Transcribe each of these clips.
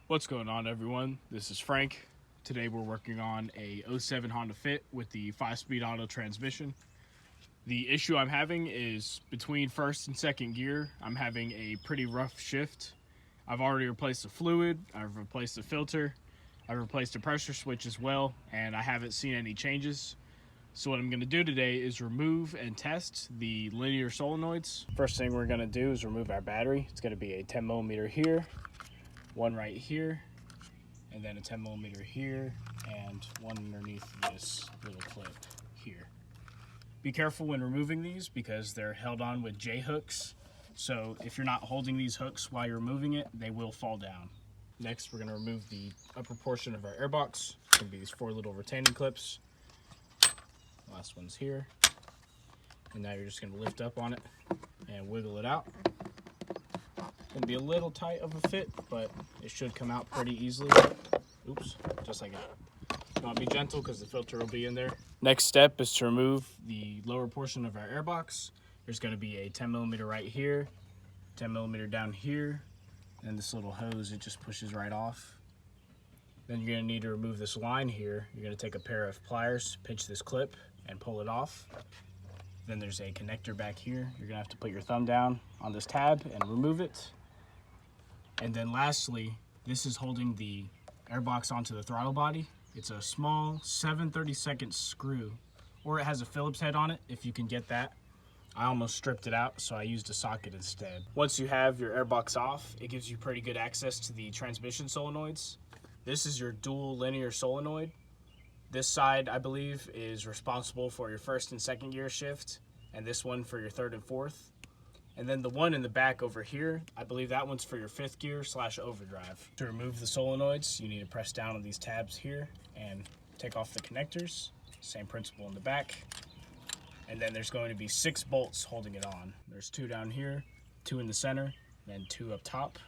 What's going on, everyone? This is Frank. Today we're working on a 07 Honda Fit with the 5-speed auto transmission. The issue I'm having is between first and second gear, I'm having a pretty rough shift. I've already replaced the fluid, I've replaced the filter, I've replaced the pressure switch as well, and I haven't seen any changes. So what I'm going to do today is remove and test the linear solenoids. First thing we're going to do is remove our battery. It's going to be a 10 millimeter here, one right here, and then a 10 millimeter here, and one underneath this little clip here. Be careful when removing these because they're held on with J-hooks. So if you're not holding these hooks while you're removing it, they will fall down. Next, we're going to remove the upper portion of our airbox. It's going to be these 4 little retaining clips. Last one's here. And now you're just going to lift up on it and wiggle it out. Going to be a little tight of a fit, but it should come out pretty easily. Oops, just like that. You want to be gentle because the filter will be in there. Next step is to remove the lower portion of our airbox. There's going to be a 10 millimeter right here, 10 millimeter down here, and this little hose, it just pushes right off. Then you're going to need to remove this line here. You're going to take a pair of pliers, pinch this clip, and pull it off. Then there's a connector back here. You're going to have to put your thumb down on this tab and remove it. And then lastly, this is holding the airbox onto the throttle body. It's a small 7/32 screw, or it has a Phillips head on it if you can get that. I almost stripped it out, so I used a socket instead. Once you have your airbox off, it gives you pretty good access to the transmission solenoids. This is your dual linear solenoid. This side, I believe, is responsible for your first and second gear shift, and this one for your third and fourth. And then the one in the back over here, I believe that one's for your 5th gear / overdrive. To remove the solenoids, you need to press down on these tabs here and take off the connectors. Same principle in the back. And then there's going to be 6 bolts holding it on. There's 2 down here, 2 in the center, and 2 up top.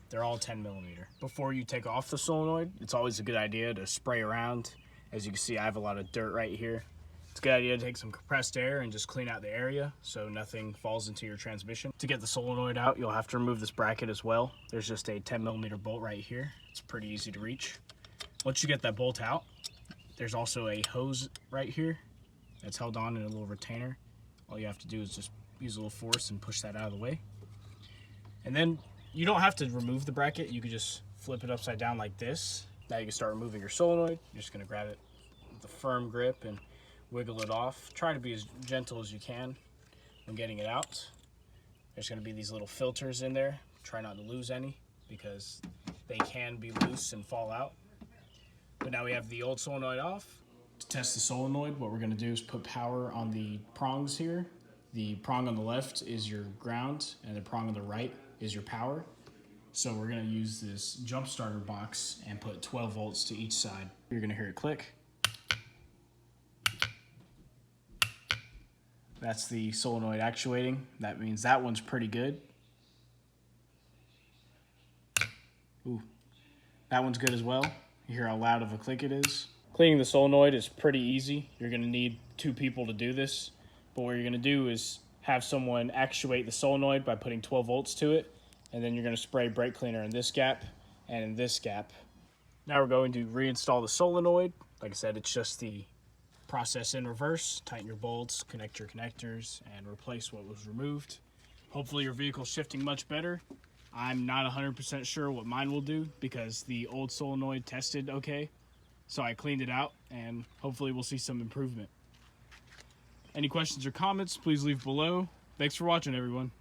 They're all 10 millimeter. Before you take off the solenoid, it's always a good idea to spray around. As you can see, I have a lot of dirt right here. It's a good idea to take some compressed air and just clean out the area so nothing falls into your transmission. To get the solenoid out, you'll have to remove this bracket as well. There's just a 10 millimeter bolt right here. It's pretty easy to reach. Once you get that bolt out, there's also a hose right here that's held on in a little retainer. All you have to do is just use a little force and push that out of the way. And then you don't have to remove the bracket. You could just flip it upside down like this. Now you can start removing your solenoid. You're just gonna grab it with a firm grip and wiggle it off. Try to be as gentle as you can when getting it out. There's gonna be these little filters in there. Try not to lose any because they can be loose and fall out. But now we have the old solenoid off. To test the solenoid, what we're gonna do is put power on the prongs here. The prong on the left is your ground and the prong on the right is your power. So we're gonna use this jump starter box and put 12 volts to each side. You're gonna hear it click. That's the solenoid actuating. That means that one's pretty good. Ooh, that one's good as well. You hear how loud of a click it is. Cleaning the solenoid is pretty easy. You're gonna need 2 people to do this. But what you're gonna do is have someone actuate the solenoid by putting 12 volts to it. And then you're gonna spray brake cleaner in this gap and in this gap. Now we're going to reinstall the solenoid. Like I said, it's just the process in reverse. Tighten your bolts, connect your connectors, and replace what was removed. Hopefully your vehicle's shifting much better. I'm not 100% sure what mine will do because the old solenoid tested okay. So I cleaned it out and hopefully we'll see some improvement. Any questions or comments, please leave below. Thanks for watching, everyone.